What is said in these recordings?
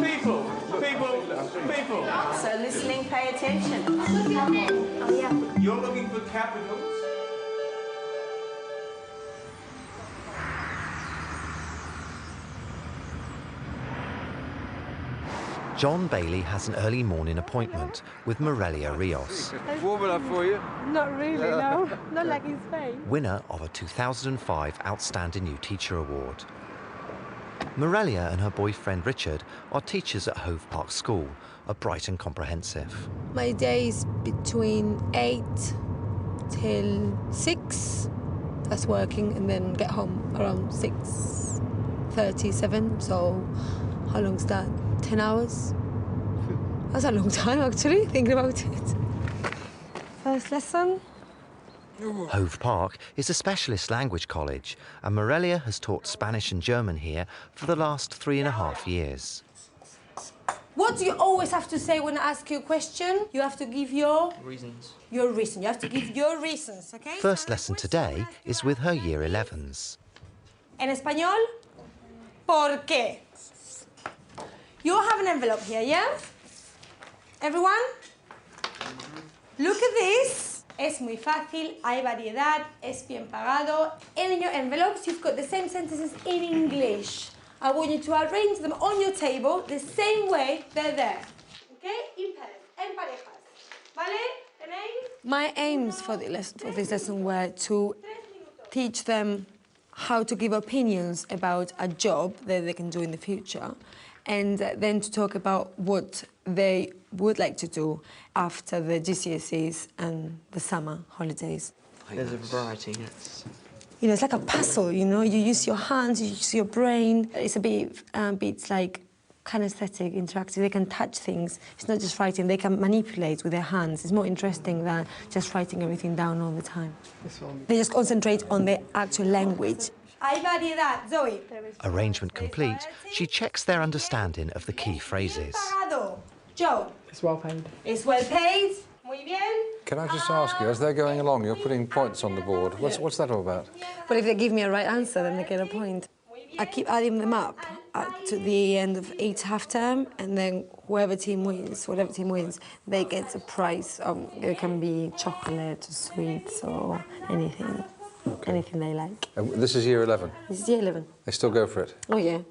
People, people, people. So listening, pay attention. Oh, yeah. You're looking for capitals? John Bailey has an early morning appointment with Morelia Rios, Warm enough for you? Not really, no. Not like in Spain. winner of a 2005 Outstanding New Teacher Award. Morelia and her boyfriend Richard are teachers at Hove Park School, a Brighton comprehensive. My day is between 8 till 6. That's working, and then get home around 6:37. So how long's that? 10 hours? That's a long time, actually, thinking about it. First lesson. Hove Park is a specialist language college, and Morelia has taught Spanish and German here for the last 3.5 years. What do you always have to say when I ask you a question? You have to give your... Reasons. Your reason. You have to give your reasons, OK? First lesson today is with her Year 11s. En español, ¿por qué? You have an envelope here, yeah? Everyone? Look at this. Es muy fácil, hay variedad, es bien pagado. And in your envelopes, you've got the same sentences in English. I want you to arrange them on your table the same way they're there. Okay? En parejas. ¿Vale? ¿Tenéis? My aims for this lesson were to teach them how to give opinions about a job that they can do in the future, and then to talk about what they would like to do after the GCSEs and the summer holidays. There's a variety, yes. You know, it's like a puzzle, you know? You use your hands, you use your brain. It's a bit like kinesthetic, interactive. They can touch things. It's not just writing. They can manipulate with their hands. It's more interesting than just writing everything down all the time. They just concentrate on the actual language. Hay variedad, Zoe. Arrangement complete, she checks their understanding of the key phrases. Joe. It's well paid. It's well paid. Muy bien. Can I just ask you, as they're going along, you're putting points on the board. What's that all about? But if they give me a right answer, then they get a point. I keep adding them up to the end of each half-term, and then whatever team wins, they get a prize. It can be chocolate, or sweets, or anything. Okay. Anything they like. And this is Year 11? This is Year 11. They still go for it? Oh, yeah.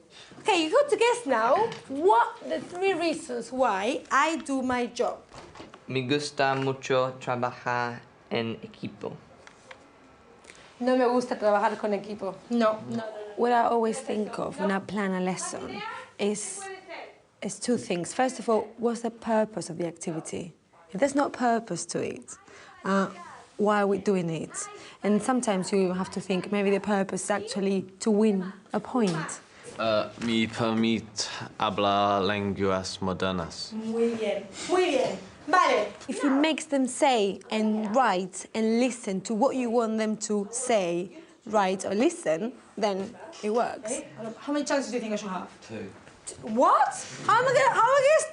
OK, you've got to guess now what the 3 reasons why I do my job. Me gusta mucho trabajar en equipo. No me gusta trabajar con equipo. No. What I always think of when I plan a lesson is 2 things. First of all, what's the purpose of the activity? If there's no purpose to it, why are we doing it? And sometimes you have to think maybe the purpose is actually to win a point. Me permite hablar lenguas modernas. Muy bien. Vale. If it makes them say and write and listen to what you want them to say, write or listen, then it works. Okay. How many chances do you think I should have? 2. What? How am I gonna guess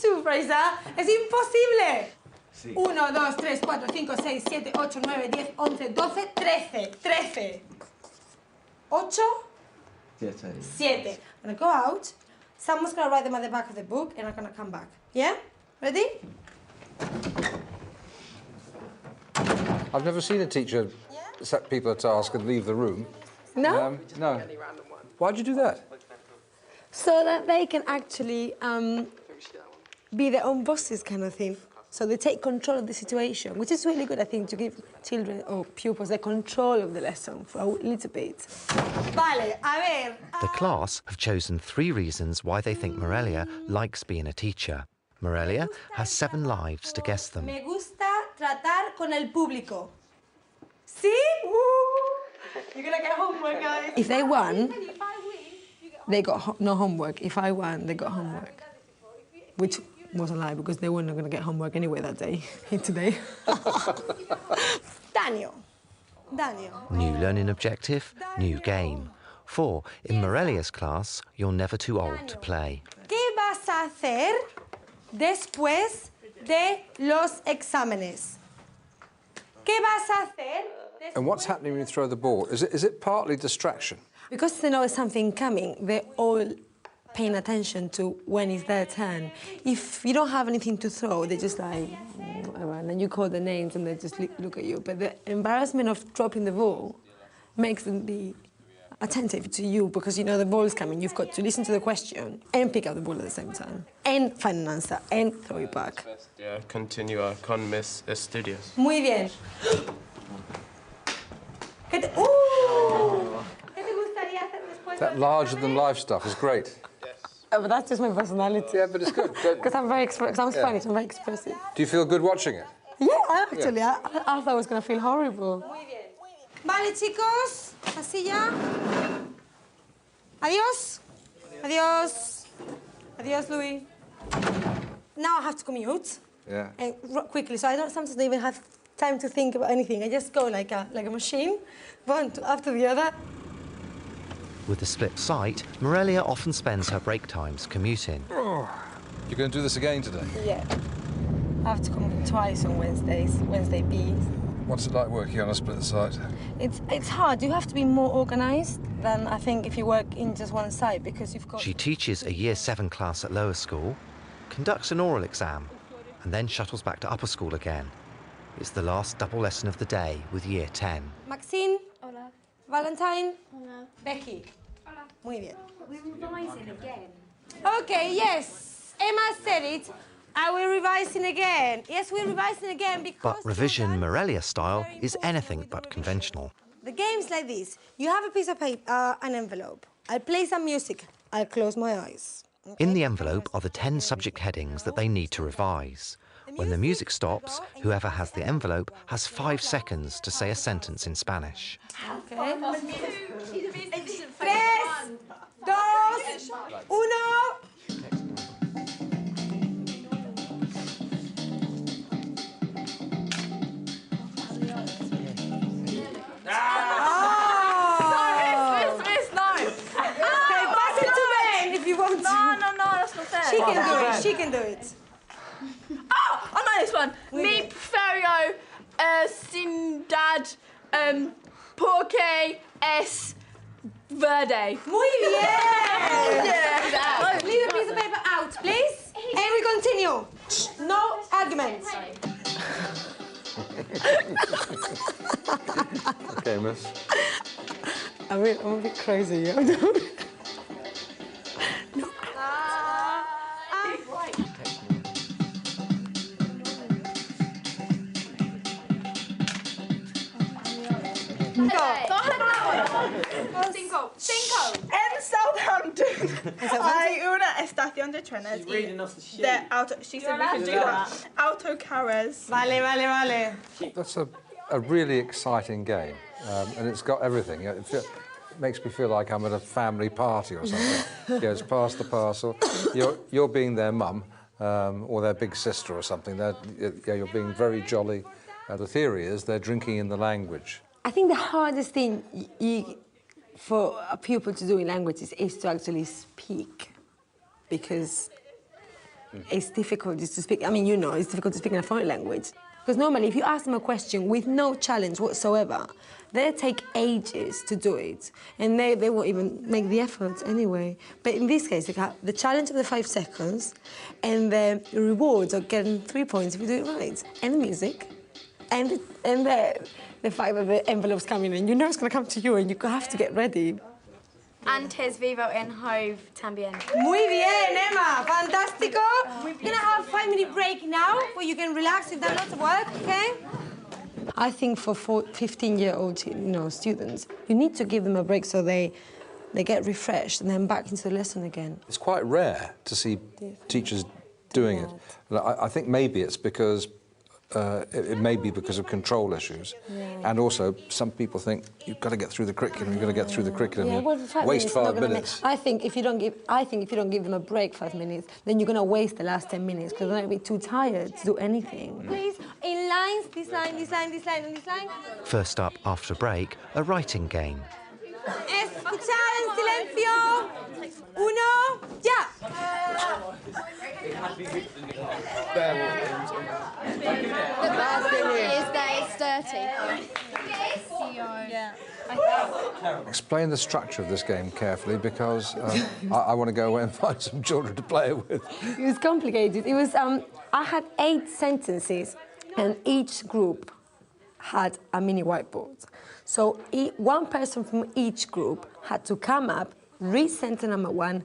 2, Fraser? Es imposible. Sí. 1, 2, 3, 4, 5, 6, 7, 8, 9, 10, 11, 12, 13. 8? 7. I'm gonna go out. Someone's gonna write them at the back of the book, and I'm gonna come back. Yeah? Ready? I've never seen a teacher set people a task and leave the room. No? No. Why'd you do that? So that they can actually be their own bosses, kind of thing. So they take control of the situation, which is really good, I think, to give children or pupils the control of the lesson for a little bit. Vale, a ver. The class have chosen 3 reasons why they think Morelia likes being a teacher. Morelia has 7 lives to guess them. Me gusta tratar con el público. ¿Sí? You're gonna get homework, guys. If they won, they got no homework. If I won, they got homework. Which was a lie, because they weren't going to get homework anyway that day, today. Daniel. New learning objective, new game. For in Morelia's class, you're never too old to play. ¿Qué vas a hacer después de los exámenes? ¿Qué vas a hacer? And what's happening when you throw the ball? Is it partly distraction? Because they know something coming, they're all paying attention to when it's their turn. If you don't have anything to throw, they're just like, whatever, and then you call the names and they just look at you. But the embarrassment of dropping the ball makes them be attentive to you because you know the ball's coming. You've got to listen to the question and pick up the ball at the same time. And find an answer and throw it back. Yeah, continua con mis estudios. Muy bien. ¿Qué te gustaría hacer después? That larger-than-life stuff is great. Oh, but that's just my personality. Yeah, but it's good. Because I'm very I'm Spanish, I'm very expressive. Do you feel good watching it? Yeah, actually, I thought I was going to feel horrible. Muy bien. Vale, chicos, así ya. Adiós. Adiós. Adiós, Louis. Now I have to commute. Yeah. And quickly, so I don't sometimes even have time to think about anything. I just go like a machine, one after the other. With the split sight, Morelia often spends her break times commuting. Oh. You're going to do this again today? Yeah. I have to come twice on Wednesdays, Wednesday B. What's it like working on a split site? It's hard. You have to be more organised than I think if you work in just one site because you've got... She teaches a Year 7 class at lower school, conducts an oral exam, and then shuttles back to upper school again. It's the last double lesson of the day with Year 10. Maxine. Hola. Valentine. Hola. Becky. Hola. Muy bien. We're revising again. Okay, yes. Emma said it. Are we revising again? Yes, we're revising again because... But revision Morelia style is anything but conventional. The game's like this. You have a piece of paper, an envelope. I'll play some music. I'll close my eyes. Okay? In the envelope are the 10 subject headings that they need to revise. When the music stops, whoever has the envelope has 5 seconds to say a sentence in Spanish. Okay. 3, 2, 1... She can do it, she can do it. Oh, I know this one. Mi prefiero sin dad porque es verde. Muy bien! Yeah. Leave the piece of paper out, please. And we continue. No arguments. Okay, miss. I'm a bit crazy, yeah. Cinco. En Southampton hay una estación de trenes de auto. She said we could do that. Autocarros. Vale. That's a really exciting game, and it's got everything. It makes me feel like I'm at a family party or something. It's pass the parcel. You're being their mum or their big sister or something. You're being very jolly. The theory is they're drinking in the language. I think the hardest thing for a pupil to do in languages is to actually speak, because it's difficult just to speak. I mean, it's difficult to speak in a foreign language. Because normally, if you ask them a question with no challenge whatsoever, they take ages to do it, and they won't even make the effort anyway. But in this case, they have the challenge of the 5 seconds, and the rewards of getting 3 points if you do it right, and the music, and the fact that the envelope's coming in, you know it's going to come to you, and you have to get ready. Antes vivo en Hove también. Muy bien, Emma. Fantástico. We're going to have a 5-minute break now where you can relax. You've done lots of work, OK? I think for 15-year-old students, you need to give them a break so they get refreshed and then back into the lesson again. It's quite rare to see teachers doing it. I think maybe it's because it may be because of control issues, and also some people think you've got to get through the curriculum. You've got to get through the curriculum. Yeah, well, waste 5 minutes. I think if you don't give them a break 5 minutes, then you're going to waste the last 10 minutes because they're going to be too tired to do anything. Please, in lines, this line, this line, this line, and this line. First up after break, a writing game. Escuchar en silencio. 1, ya. The bad thing is that it's dirty. Yeah. Explain the structure of this game carefully, because I want to go away and find some children to play it with. It was complicated. It was, I had 8 sentences, and each group had a mini whiteboard. So one person from each group had to come up, read sentence number 1,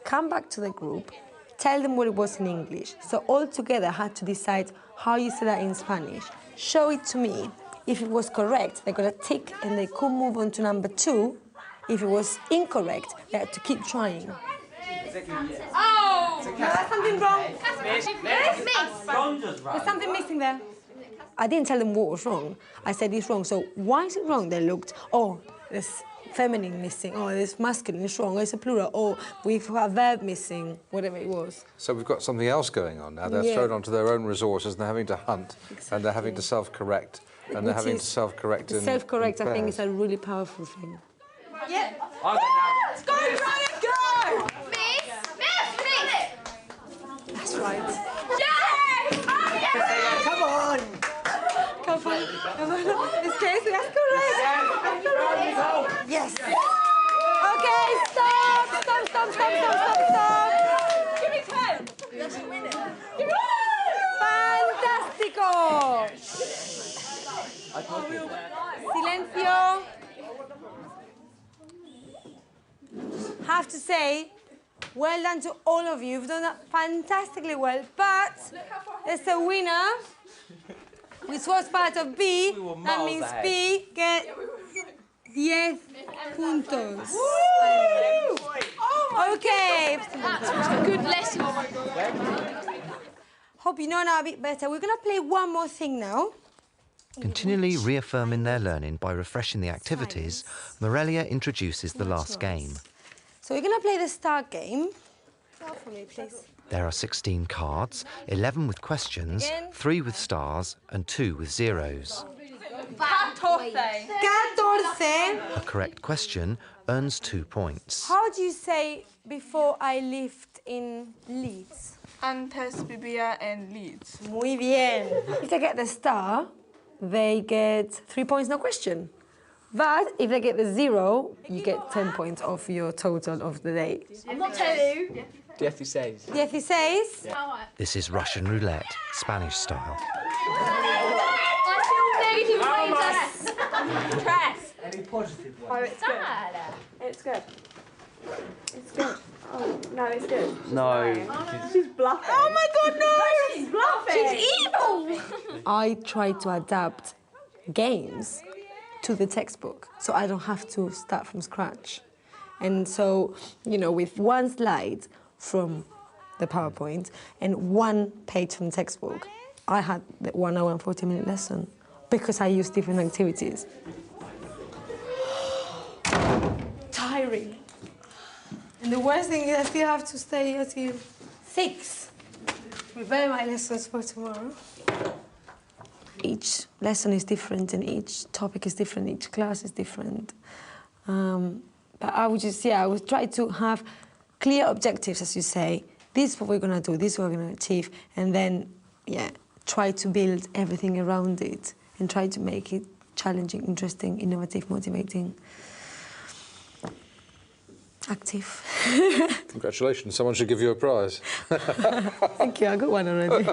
come back to the group, tell them what it was in English. So all together had to decide how you say that in Spanish. Show it to me. If it was correct, they got a tick and they could move on to number 2. If it was incorrect, they had to keep trying. Oh! No, there's something wrong. There's something missing there. I didn't tell them what was wrong. I said it's wrong. So why is it wrong? They looked, oh, there's feminine missing. Oh, there's masculine, it's wrong. Oh, it's a plural. Oh, we've got a verb missing, whatever it was. So we've got something else going on now. They're thrown onto their own resources, and they're having to hunt, and they're having to self-correct, and they're having to self-correct in self-correct, I think, pairs. is a really powerful thing. Yeah. Let's go, Ryan, go! Miss! That's right. Yes! Oh, yes! Come on! Come on. It's Casey, that's correct. Yes. Okay, stop. Give me 10. Let's win it. Fantástico. Silencio. Have to say, well done to all of you. You've done that fantastically well, but there's a winner, which was part of B. That means B get 10 puntos. Okay. Good lesson. Hope you know now a bit better. We're going to play one more thing now. Continually reaffirming their learning by refreshing the activities, Morelia introduces the last game. So we're going to play the start game. Start for me, please. There are 16 cards, 11 with questions, 3 with stars and 2 with zeros. 14. A correct question earns 2 points. How do you say before I lift in Leeds? Antes vivía en Leeds. Muy bien. If they get the star, they get 3 points, no question. But if they get the 0, you get 10 points off your total of the day. I'm not telling you. 16. 16. This is Russian roulette, Spanish style. I feel negative points. Press. Any positive Oh, it's good. It's good. It's good. Oh, no, it's good. No. She's bluffing. Oh my God, no! She's bluffing. She's evil. I try to adapt games to the textbook, so I don't have to start from scratch. And so, you know, with one slide from the PowerPoint and one page from the textbook, I had the 1 hour and 40-minute lesson because I used different activities. Tiring. And the worst thing is I still have to stay until 6. Prepare my lessons for tomorrow. Each lesson is different and each topic is different, each class is different. But I would just, I would try to have clear objectives, as you say. This is what we're going to do, this is what we're going to achieve, and then, try to build everything around it and try to make it challenging, interesting, innovative, motivating, active. Congratulations, someone should give you a prize. Thank you, I got one already.